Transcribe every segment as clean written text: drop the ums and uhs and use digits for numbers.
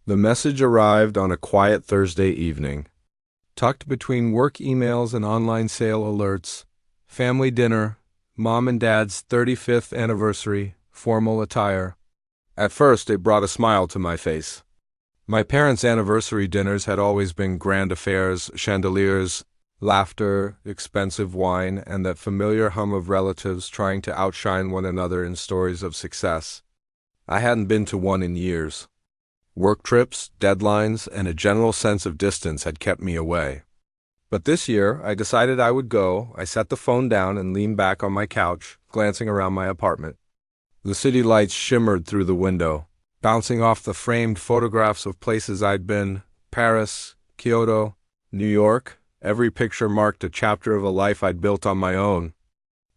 The message arrived on a quiet Thursday evening. Tucked between work emails and online sale alerts, family dinner, Mom and Dad's 35th anniversary, formal attire. At first, it brought a smile to my face. My parents' anniversary dinners had always been grand affairs, chandeliers, laughter, expensive wine, and that familiar hum of relatives trying to outshine one another in stories of success. I hadn't been to one in years. Work trips, deadlines, and a general sense of distance had kept me away. But this year, I decided I would go. I set the phone down and leaned back on my couch, glancing around my apartment. The city lights shimmered through the window, bouncing off the framed photographs of places I'd been: Paris, Kyoto, New York. Every picture marked a chapter of a life I'd built on my own.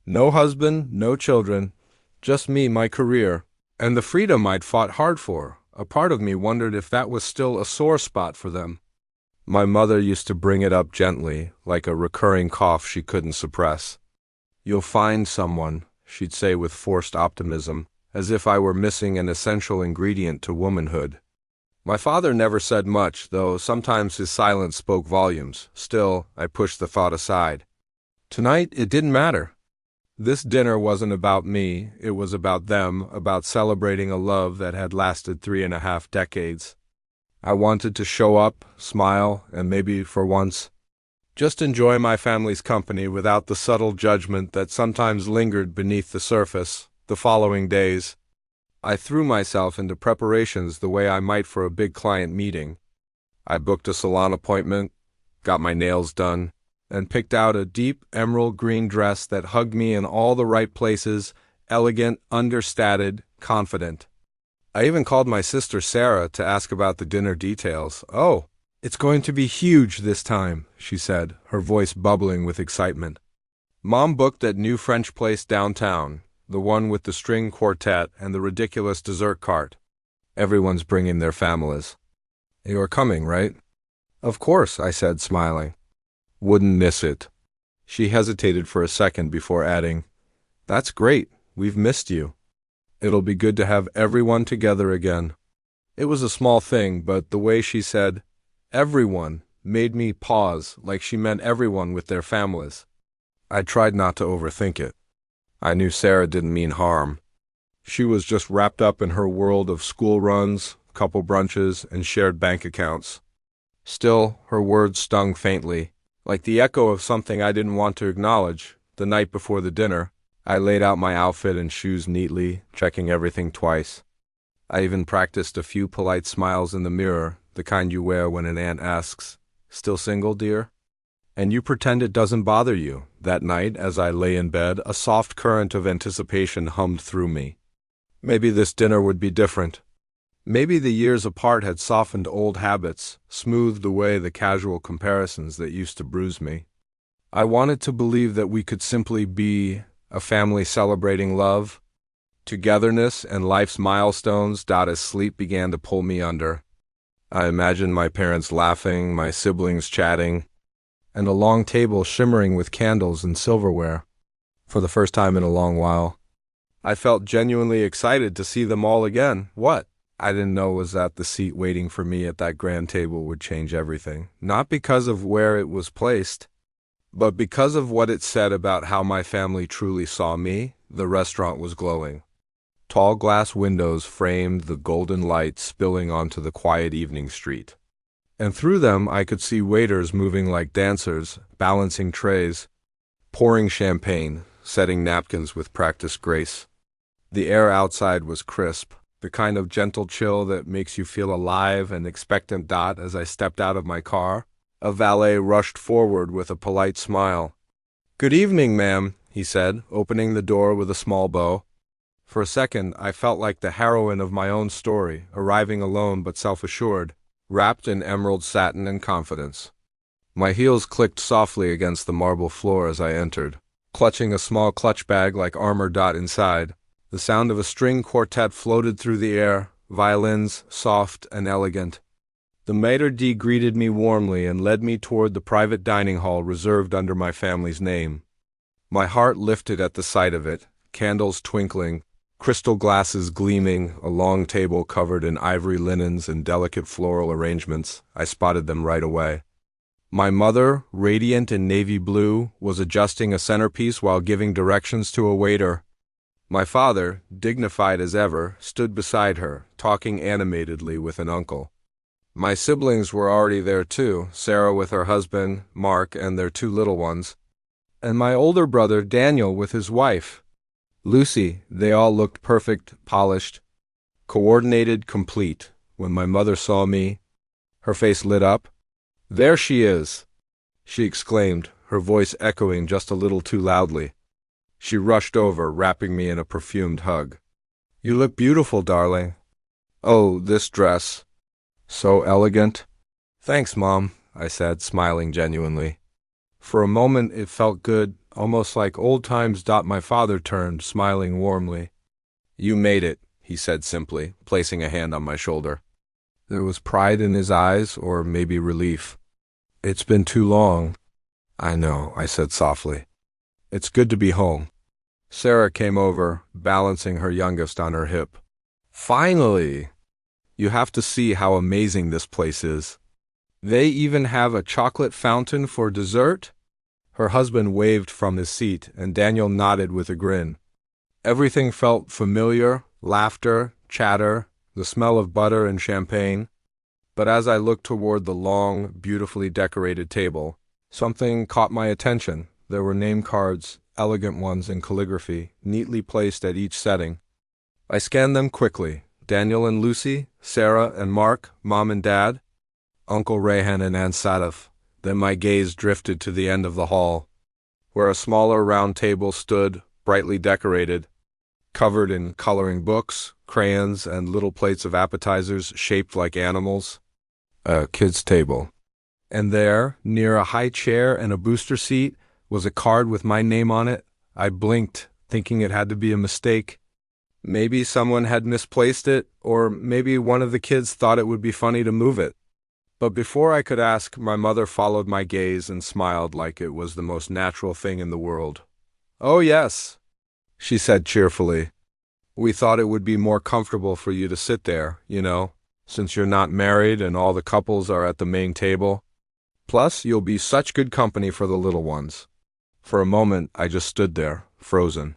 No husband, no children, just me, my career, and the freedom I'd fought hard for. A part of me wondered if that was still a sore spot for them. My mother used to bring it up gently, like a recurring cough she couldn't suppress. "You'll find someone," she'd say with forced optimism, as if I were missing an essential ingredient to womanhood. My father never said much, though sometimes his silence spoke volumes. Still, I pushed the thought aside. Tonight, it didn't matter. This dinner wasn't about me, it was about them, about celebrating a love that had lasted 3.5 decades. I wanted to show up, smile, and maybe, for once, just enjoy my family's company without the subtle judgment that sometimes lingered beneath the surface. The following days, I threw myself into preparations the way I might for a big client meeting. I booked a salon appointment, got my nails done, and picked out a deep emerald green dress that hugged me in all the right places, elegant, understated, confident. I even called my sister Sarah to ask about the dinner details. "Oh, it's going to be huge this time," she said, her voice bubbling with excitement. Mom booked that new French place downtown, the one with the string quartet and the ridiculous dessert cart. Everyone's bringing their families. "You're coming, right?" "Of course," I said, smiling. "Wouldn't miss it." She hesitated for a second before adding, "That's great. We've missed you. It'll be good to have everyone together again." It was a small thing, but the way she said, "everyone," made me pause, like she meant everyone with their families. I tried not to overthink it. I knew Sarah didn't mean harm. She was just wrapped up in her world of school runs, couple brunches, and shared bank accounts. Still, her words stung faintly, like the echo of something I didn't want to acknowledge. The night before the dinner, I laid out my outfit and shoes neatly, checking everything twice. I even practiced a few polite smiles in the mirror, the kind you wear when an aunt asks, "Still single, dear?" And you pretend it doesn't bother you. That night, as I lay in bed, a soft current of anticipation hummed through me. Maybe this dinner would be different. Maybe the years apart had softened old habits, smoothed away the casual comparisons that used to bruise me. I wanted to believe that we could simply be a family celebrating love, togetherness, and life's milestones. As sleep began to pull me under, I imagined my parents laughing, my siblings chatting, and a long table shimmering with candles and silverware. For the first time in a long while, I felt genuinely excited to see them all again. What I didn't know was that the seat waiting for me at that grand table would change everything, not because of where it was placed, but because of what it said about how my family truly saw me. The restaurant was glowing. Tall glass windows framed the golden light spilling onto the quiet evening street. And through them I could see waiters moving like dancers, balancing trays, pouring champagne, setting napkins with practiced grace. The air outside was crisp, the kind of gentle chill that makes you feel alive and expectant. As I stepped out of my car, a valet rushed forward with a polite smile. "Good evening, ma'am," he said, opening the door with a small bow. For a second, I felt like the heroine of my own story, arriving alone but self-assured, wrapped in emerald satin and confidence. My heels clicked softly against the marble floor as I entered, clutching a small clutch bag like armor. Inside, the sound of a string quartet floated through the air, violins soft and elegant. The maître d' greeted me warmly and led me toward the private dining hall reserved under my family's name. My heart lifted at the sight of it, candles twinkling, crystal glasses gleaming, a long table covered in ivory linens and delicate floral arrangements. I spotted them right away. My mother, radiant in navy blue, was adjusting a centerpiece while giving directions to a waiter. My father, dignified as ever, stood beside her, talking animatedly with an uncle. My siblings were already there too, Sarah with her husband, Mark, and their two little ones, and my older brother, Daniel, with his wife, Lucy. They all looked perfect, polished, coordinated, complete. When my mother saw me, her face lit up. "There she is!" she exclaimed, her voice echoing just a little too loudly. She rushed over, wrapping me in a perfumed hug. "You look beautiful, darling." "Oh, this dress. So elegant." "Thanks, Mom," I said, smiling genuinely. For a moment it felt good, almost like old times. My father turned, smiling warmly. "You made it," he said simply, placing a hand on my shoulder. There was pride in his eyes, or maybe relief. "It's been too long." "I know," I said softly. "It's good to be home." Sarah came over, balancing her youngest on her hip. "Finally! You have to see how amazing this place is. They even have a chocolate fountain for dessert?" Her husband waved from his seat, and Daniel nodded with a grin. Everything felt familiar: laughter, chatter, the smell of butter and champagne. But as I looked toward the long, beautifully decorated table, something caught my attention. There were name cards, elegant ones in calligraphy, neatly placed at each setting. I scanned them quickly. Daniel and Lucy, Sarah and Mark, Mom and Dad, Uncle Rayhan and Aunt Sadaf. Then my gaze drifted to the end of the hall, where a smaller round table stood, brightly decorated, covered in coloring books, crayons, and little plates of appetizers shaped like animals. A kid's table. And there, near a high chair and a booster seat, was a card with my name on it. I blinked, thinking it had to be a mistake. Maybe someone had misplaced it, or maybe one of the kids thought it would be funny to move it. But before I could ask, my mother followed my gaze and smiled like it was the most natural thing in the world. "Oh yes," she said cheerfully. "We thought it would be more comfortable for you to sit there, since you're not married and all the couples are at the main table. Plus, you'll be such good company for the little ones." For a moment, I just stood there, frozen.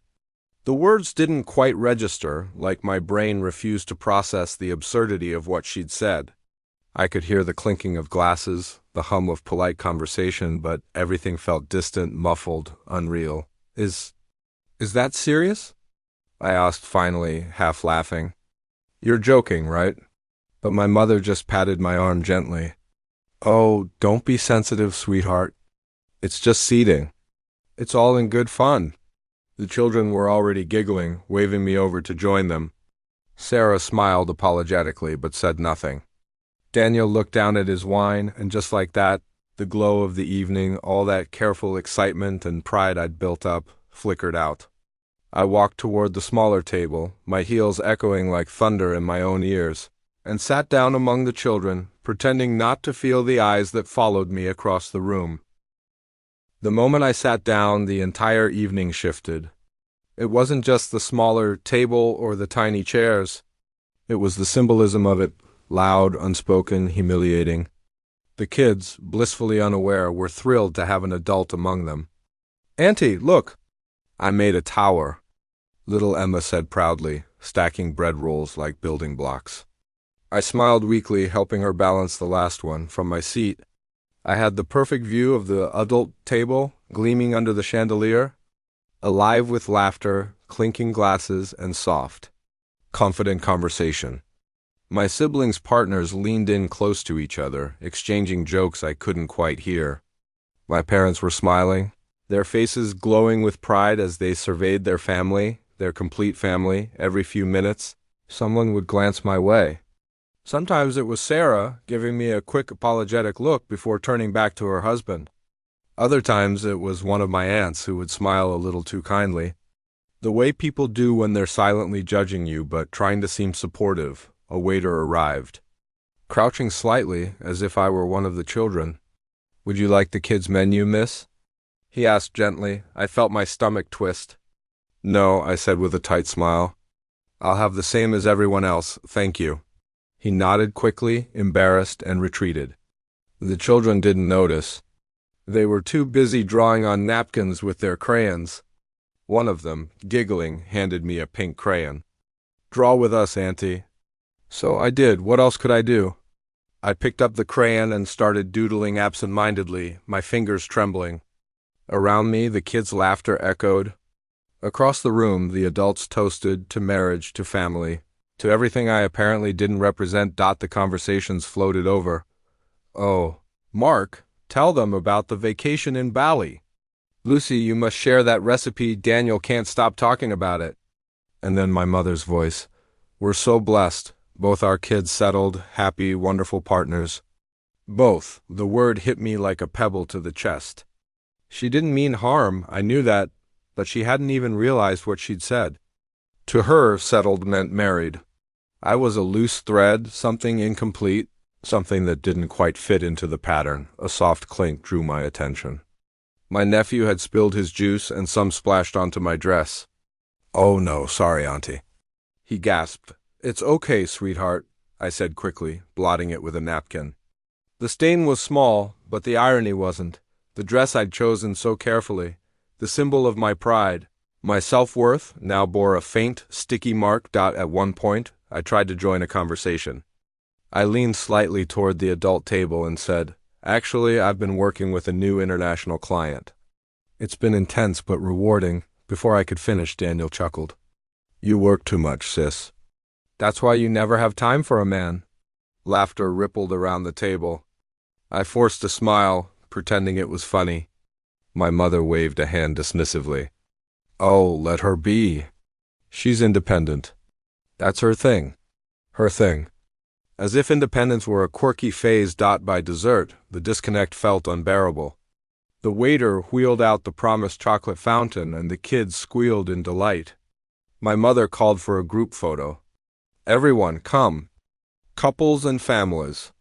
The words didn't quite register, like my brain refused to process the absurdity of what she'd said. I could hear the clinking of glasses, the hum of polite conversation, but everything felt distant, muffled, unreal. Is that serious?" I asked finally, half laughing. "You're joking, right?" But my mother just patted my arm gently. "Oh, don't be sensitive, sweetheart. It's just seating. It's all in good fun." The children were already giggling, waving me over to join them. Sarah smiled apologetically, but said nothing. Daniel looked down at his wine, and just like that, the glow of the evening, all that careful excitement and pride I'd built up, flickered out. I walked toward the smaller table, my heels echoing like thunder in my own ears, and sat down among the children, pretending not to feel the eyes that followed me across the room. The moment I sat down, the entire evening shifted. It wasn't just the smaller table or the tiny chairs. It was the symbolism of it, loud, unspoken, humiliating. The kids, blissfully unaware, were thrilled to have an adult among them. "Auntie, look!" "I made a tower," little Emma said proudly, stacking bread rolls like building blocks. I smiled weakly, helping her balance the last one. From my seat, I had the perfect view of the adult table, gleaming under the chandelier, alive with laughter, clinking glasses, and soft, confident conversation. My siblings' partners leaned in close to each other, exchanging jokes I couldn't quite hear. My parents were smiling, their faces glowing with pride as they surveyed their family, their complete family. Every few minutes, someone would glance my way. Sometimes it was Sarah, giving me a quick apologetic look before turning back to her husband. Other times it was one of my aunts who would smile a little too kindly. The way people do when they're silently judging you but trying to seem supportive. A waiter arrived, crouching slightly as if I were one of the children. "Would you like the kids' menu, miss?" he asked gently. I felt my stomach twist. "No," I said with a tight smile. I'll have the same as everyone else, thank you. He nodded quickly, embarrassed, and retreated. The children didn't notice. They were too busy drawing on napkins with their crayons. One of them, giggling, handed me a pink crayon. "Draw with us, Auntie." So I did. What else could I do? I picked up the crayon and started doodling absent-mindedly, my fingers trembling. Around me, the kids' laughter echoed. Across the room, the adults toasted to marriage, to family, to everything I apparently didn't represent. The conversations floated over. "Oh, Mark, tell them about the vacation in Bali. Lucy, you must share that recipe. Daniel can't stop talking about it." And then my mother's voice. "We're so blessed. Both our kids settled, happy, wonderful partners." Both. The word hit me like a pebble to the chest. She didn't mean harm, I knew that, but she hadn't even realized what she'd said. To her, settled meant married. I was a loose thread, something incomplete, something that didn't quite fit into the pattern. A soft clink drew my attention. My nephew had spilled his juice and some splashed onto my dress. "Oh no, sorry, Auntie." He gasped. "It's okay, sweetheart," I said quickly, blotting it with a napkin. The stain was small, but the irony wasn't. The dress I'd chosen so carefully, the symbol of my pride, my self-worth, now bore a faint, sticky mark. At one point, I tried to join a conversation. I leaned slightly toward the adult table and said, "Actually, I've been working with a new international client." "It's been intense but rewarding." Before I could finish, Daniel chuckled. "You work too much, sis." "That's why you never have time for a man." Laughter rippled around the table. I forced a smile, pretending it was funny. My mother waved a hand dismissively. "Oh, let her be. She's independent. That's her thing." Her thing. As if independence were a quirky phase. By dessert, the disconnect felt unbearable. The waiter wheeled out the promised chocolate fountain, and the kids squealed in delight. My mother called for a group photo. "Everyone, come. Couples and families,"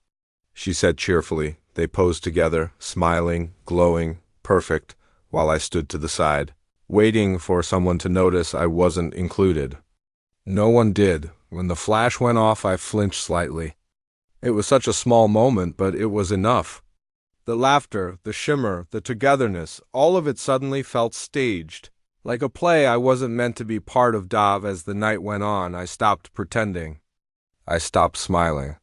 she said cheerfully. They posed together, smiling, glowing, perfect, while I stood to the side, waiting for someone to notice I wasn't included. No one did. When the flash went off, I flinched slightly. It was such a small moment, but it was enough. The laughter, the shimmer, the togetherness, all of it suddenly felt staged. Like a play I wasn't meant to be part of. As the night went on, I stopped pretending. I stopped smiling.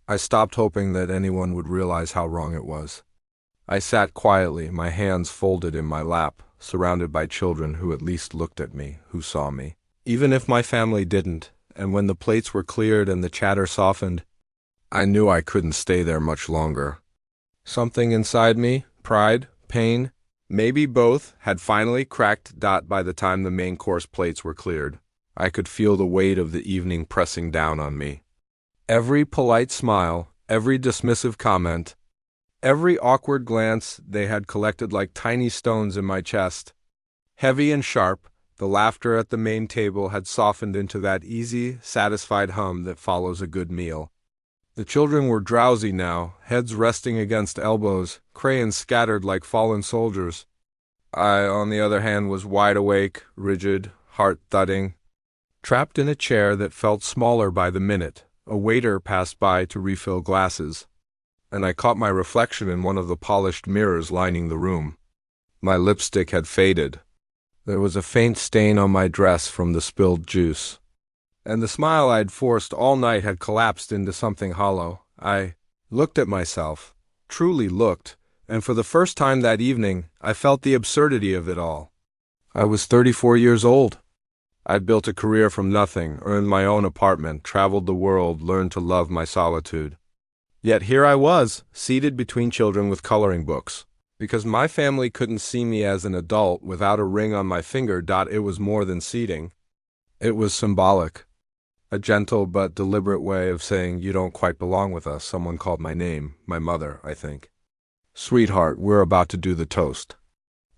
I stopped hoping that anyone would realize how wrong it was. I sat quietly, my hands folded in my lap, surrounded by children who at least looked at me, who saw me. Even if my family didn't, and when the plates were cleared and the chatter softened, I knew I couldn't stay there much longer. Something inside me, pride, pain, maybe both, had finally cracked. By the time the main course plates were cleared, I could feel the weight of the evening pressing down on me. Every polite smile, every dismissive comment, every awkward glance, they had collected like tiny stones in my chest. Heavy and sharp, the laughter at the main table had softened into that easy, satisfied hum that follows a good meal. The children were drowsy now, heads resting against elbows, crayons scattered like fallen soldiers. I, on the other hand, was wide awake, rigid, heart thudding. Trapped in a chair that felt smaller by the minute, a waiter passed by to refill glasses, and I caught my reflection in one of the polished mirrors lining the room. My lipstick had faded. There was a faint stain on my dress from the spilled juice, and the smile I'd forced all night had collapsed into something hollow. I looked at myself, truly looked, and for the first time that evening, I felt the absurdity of it all. I was 34 years old. I'd built a career from nothing, earned my own apartment, traveled the world, learned to love my solitude. Yet here I was, seated between children with coloring books. Because my family couldn't see me as an adult without a ring on my finger. It was more than seating. It was symbolic. A gentle but deliberate way of saying, "You don't quite belong with us." Someone called my name, my mother, I think. "Sweetheart, we're about to do the toast.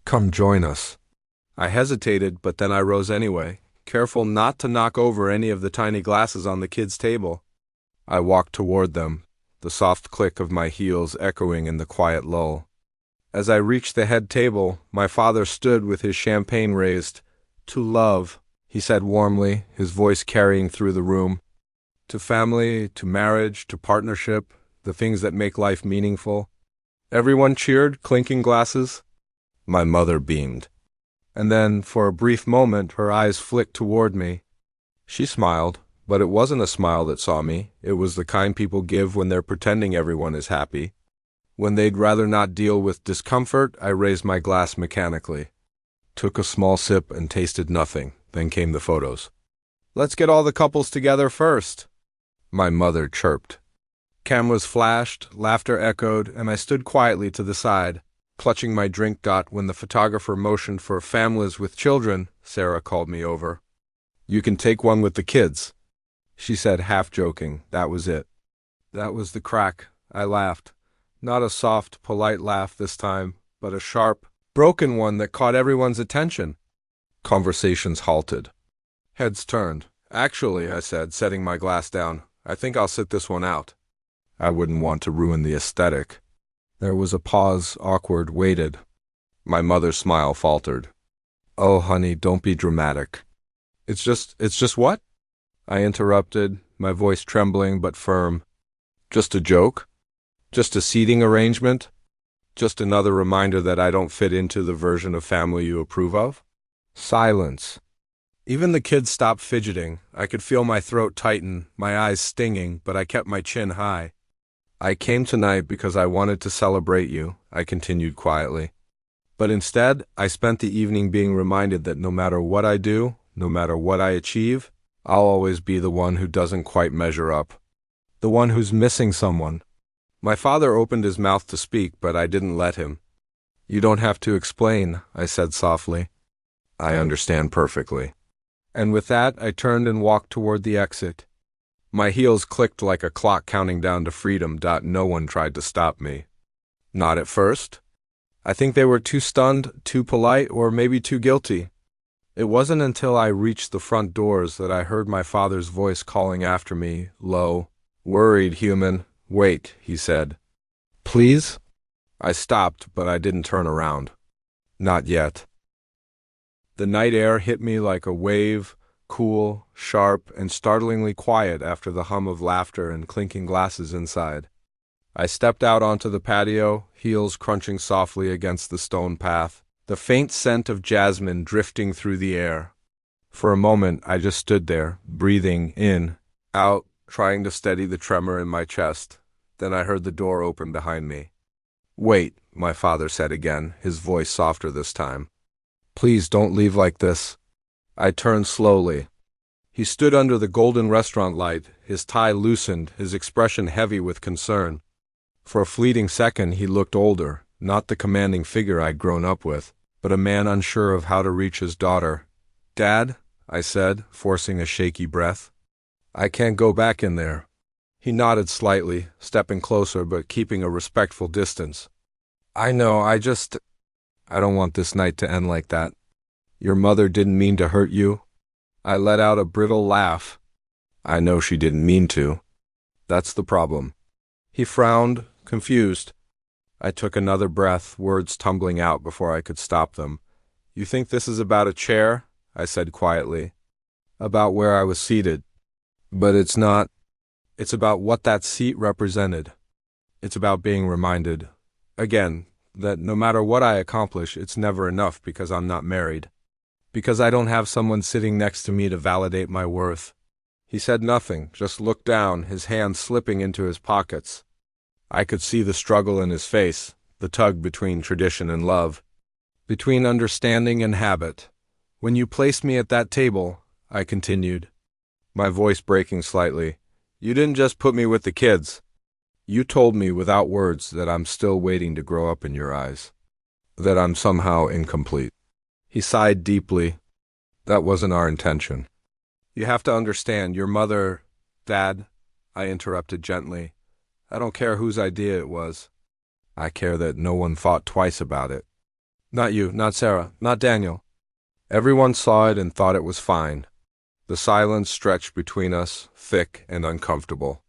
Come join us." I hesitated, but then I rose anyway, careful not to knock over any of the tiny glasses on the kids' table. I walked toward them, the soft click of my heels echoing in the quiet lull. As I reached the head table, my father stood with his champagne raised. "To love," he said warmly, his voice carrying through the room. To family, to marriage, to partnership, the things that make life meaningful. Everyone cheered, clinking glasses. My mother beamed. And then, for a brief moment, her eyes flicked toward me. She smiled, but it wasn't a smile that saw me. It was the kind people give when they're pretending everyone is happy. When they'd rather not deal with discomfort, I raised my glass mechanically. Took a small sip and tasted nothing. Then came the photos. "Let's get all the couples together first," my mother chirped. Cameras flashed, laughter echoed, and I stood quietly to the side, clutching my drink. When the photographer motioned for families with children, Sarah called me over. "You can take one with the kids," she said, half joking. That was it. That was the crack. I laughed. Not a soft, polite laugh this time, but a sharp, broken one that caught everyone's attention. Conversations halted. Heads turned. "Actually," I said, setting my glass down, "I think I'll sit this one out. I wouldn't want to ruin the aesthetic." There was a pause, awkward, waited. My mother's smile faltered. "Oh, honey, don't be dramatic." It's just what?" I interrupted, my voice trembling but firm. "Just a joke? Just a seating arrangement? Just another reminder that I don't fit into the version of family you approve of?" Silence. Even the kids stopped fidgeting. I could feel my throat tighten, my eyes stinging, but I kept my chin high. "I came tonight because I wanted to celebrate you," I continued quietly. "But instead, I spent the evening being reminded that no matter what I do, no matter what I achieve, I'll always be the one who doesn't quite measure up. The one who's missing someone." My father opened his mouth to speak, but I didn't let him. "You don't have to explain," I said softly. "I understand perfectly." And with that, I turned and walked toward the exit. My heels clicked like a clock counting down to freedom. No one tried to stop me. Not at first. I think they were too stunned, too polite, or maybe too guilty. It wasn't until I reached the front doors that I heard my father's voice calling after me, low. "Worried, human. Wait," he said. "Please?" I stopped, but I didn't turn around. Not yet. The night air hit me like a wave, cool, sharp, and startlingly quiet after the hum of laughter and clinking glasses inside. I stepped out onto the patio, heels crunching softly against the stone path, the faint scent of jasmine drifting through the air. For a moment, I just stood there, breathing in, out, trying to steady the tremor in my chest. Then I heard the door open behind me. "Wait," my father said again, his voice softer this time. "Please don't leave like this." I turned slowly. He stood under the golden restaurant light, his tie loosened, his expression heavy with concern. For a fleeting second he looked older, not the commanding figure I'd grown up with, but a man unsure of how to reach his daughter. "Dad," I said, forcing a shaky breath. "I can't go back in there." He nodded slightly, stepping closer but keeping a respectful distance. "I know, I don't want this night to end like that. Your mother didn't mean to hurt you." I let out a brittle laugh. "I know she didn't mean to. That's the problem." He frowned, confused. I took another breath, words tumbling out before I could stop them. "You think this is about a chair?" I said quietly. "About where I was seated. But it's not. It's about what that seat represented. It's about being reminded, again, that no matter what I accomplish, it's never enough because I'm not married. Because I don't have someone sitting next to me to validate my worth." He said nothing, just looked down, his hands slipping into his pockets. I could see the struggle in his face, the tug between tradition and love, between understanding and habit. "When you placed me at that table," I continued, my voice breaking slightly, "you didn't just put me with the kids. You told me without words that I'm still waiting to grow up in your eyes, that I'm somehow incomplete." He sighed deeply. "That wasn't our intention. You have to understand, your mother—" "Dad," I interrupted gently, "I don't care whose idea it was. I care that no one thought twice about it. Not you, not Sarah, not Daniel. Everyone saw it and thought it was fine." The silence stretched between us, thick and uncomfortable.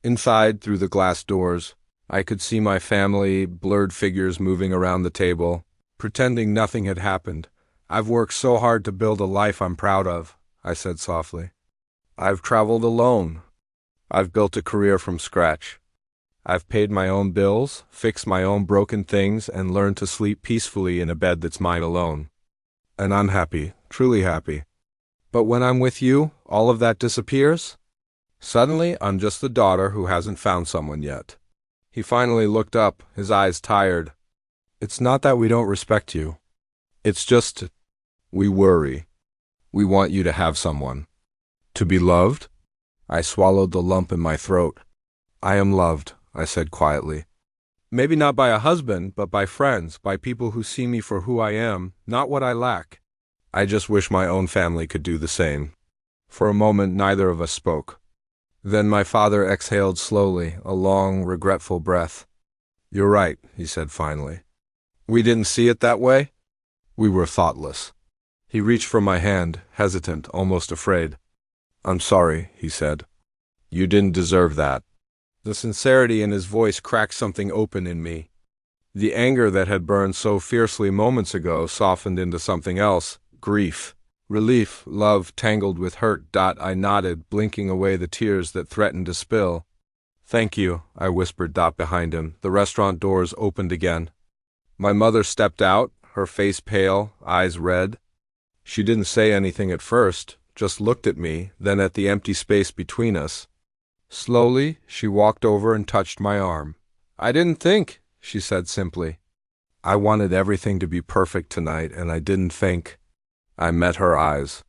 Inside, through the glass doors, I could see my family, blurred figures moving around the table, pretending nothing had happened, I've worked so hard to build a life I'm proud of, I said softly. I've traveled alone. I've built a career from scratch. I've paid my own bills, fixed my own broken things, and learned to sleep peacefully in a bed that's mine alone. And I'm happy, truly happy. But when I'm with you, all of that disappears? Suddenly, I'm just the daughter who hasn't found someone yet. He finally looked up, his eyes tired. It's not that we don't respect you. It's just, we worry. We want you to have someone. To be loved? I swallowed the lump in my throat. I am loved, I said quietly. Maybe not by a husband, but by friends, by people who see me for who I am, not what I lack. I just wish my own family could do the same. For a moment, neither of us spoke. Then my father exhaled slowly, a long, regretful breath. You're right, he said finally. We didn't see it that way. We were thoughtless. He reached for my hand, hesitant, almost afraid. I'm sorry, he said. You didn't deserve that. The sincerity in his voice cracked something open in me. The anger that had burned so fiercely moments ago softened into something else, grief, relief, love tangled with hurt. I nodded, blinking away the tears that threatened to spill. Thank you, I whispered behind him. The restaurant doors opened again. My mother stepped out, her face pale, eyes red. She didn't say anything at first, just looked at me, then at the empty space between us. Slowly, she walked over and touched my arm. I didn't think, she said simply. I wanted everything to be perfect tonight, and I didn't think. I met her eyes.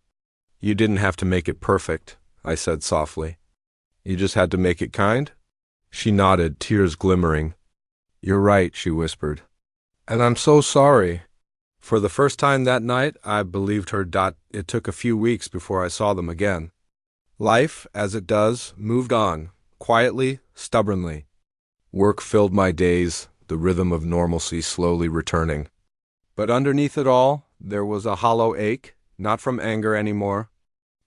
You didn't have to make it perfect, I said softly. You just had to make it kind? She nodded, tears glimmering. You're right, she whispered. And I'm so sorry. For the first time that night, I believed her. It took a few weeks before I saw them again. Life, as it does, moved on, quietly, stubbornly. Work filled my days, the rhythm of normalcy slowly returning. But underneath it all, there was a hollow ache, not from anger anymore,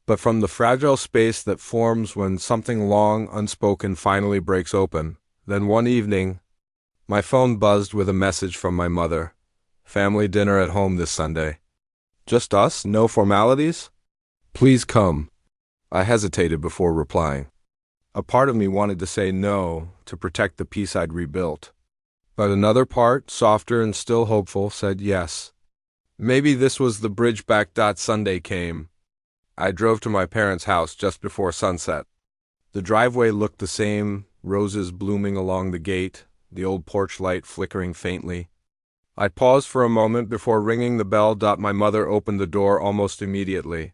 but from the fragile space that forms when something long unspoken finally breaks open. Then one evening, my phone buzzed with a message from my mother. Family dinner at home this Sunday. Just us? No formalities? Please come. I hesitated before replying. A part of me wanted to say no, to protect the peace I'd rebuilt. But another part, softer and still hopeful, said yes. Maybe this was the bridge back. Sunday came. I drove to my parents' house just before sunset. The driveway looked the same, roses blooming along the gate, the old porch light flickering faintly. I paused for a moment before ringing the bell. My mother opened the door almost immediately.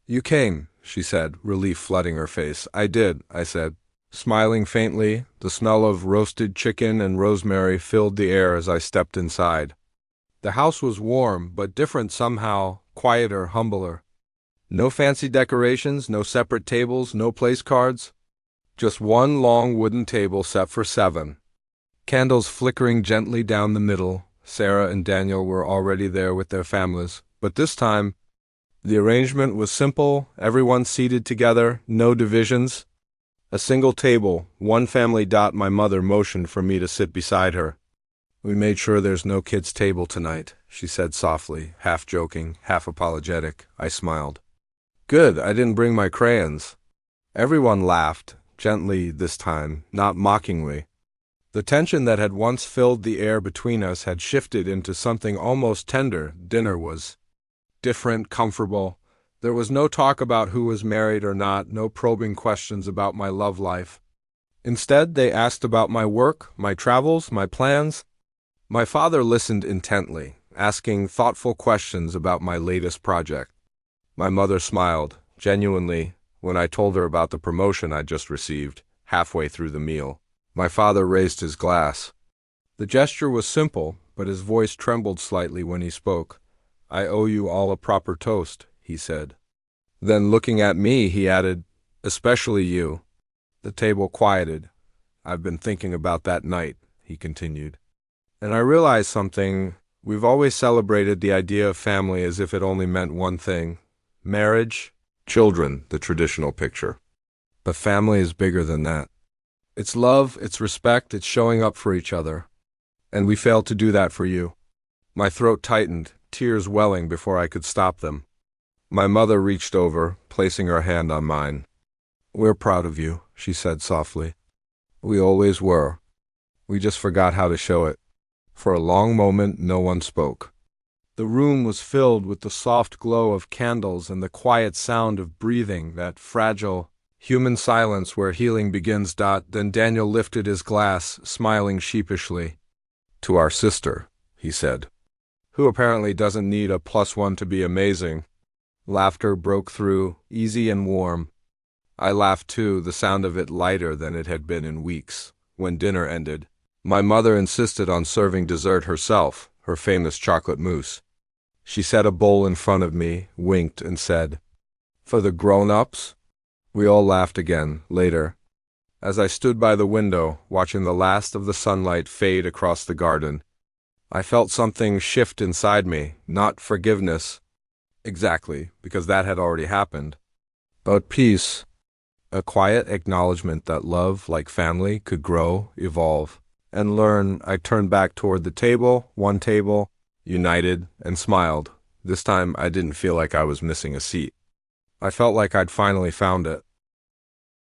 You came, she said, relief flooding her face. I did, I said, smiling faintly. The smell of roasted chicken and rosemary filled the air as I stepped inside. The house was warm, but different somehow, quieter, humbler. No fancy decorations, no separate tables, no place cards. Just one long wooden table set for 7. Candles flickering gently down the middle. Sarah and Daniel were already there with their families, but this time, the arrangement was simple, everyone seated together, no divisions. A single table, one family. My mother motioned for me to sit beside her. We made sure there's no kids' table tonight, she said softly, half joking, half apologetic. I smiled. Good, I didn't bring my crayons. Everyone laughed, gently this time, not mockingly. The tension that had once filled the air between us had shifted into something almost tender. Dinner was different, comfortable. There was no talk about who was married or not, no probing questions about my love life. Instead, they asked about my work, my travels, my plans. My father listened intently, asking thoughtful questions about my latest project. My mother smiled, genuinely, when I told her about the promotion I'd just received, halfway through the meal. My father raised his glass. The gesture was simple, but his voice trembled slightly when he spoke. I owe you all a proper toast, he said. Then looking at me, he added, especially you. The table quieted. I've been thinking about that night, he continued. And I realized something. We've always celebrated the idea of family as if it only meant one thing. Marriage, children, the traditional picture. But family is bigger than that. It's love, it's respect, it's showing up for each other. And we failed to do that for you. My throat tightened, tears welling before I could stop them. My mother reached over, placing her hand on mine. "We're proud of you," she said softly. "We always were. We just forgot how to show it." For a long moment, no one spoke. The room was filled with the soft glow of candles and the quiet sound of breathing, that fragile, human silence where healing begins. Then Daniel lifted his glass, smiling sheepishly. "To our sister," he said, "who apparently doesn't need a +1 to be amazing." Laughter broke through, easy and warm. I laughed too, the sound of it lighter than it had been in weeks. When dinner ended, my mother insisted on serving dessert herself, her famous chocolate mousse. She set a bowl in front of me, winked, and said, "For the grown-ups?" We all laughed again, later. As I stood by the window, watching the last of the sunlight fade across the garden, I felt something shift inside me, not forgiveness, exactly, because that had already happened, but peace, a quiet acknowledgement that love, like family, could grow, evolve, and learn. I turned back toward the table, one table, united, and smiled. This time I didn't feel like I was missing a seat. I felt like I'd finally found it.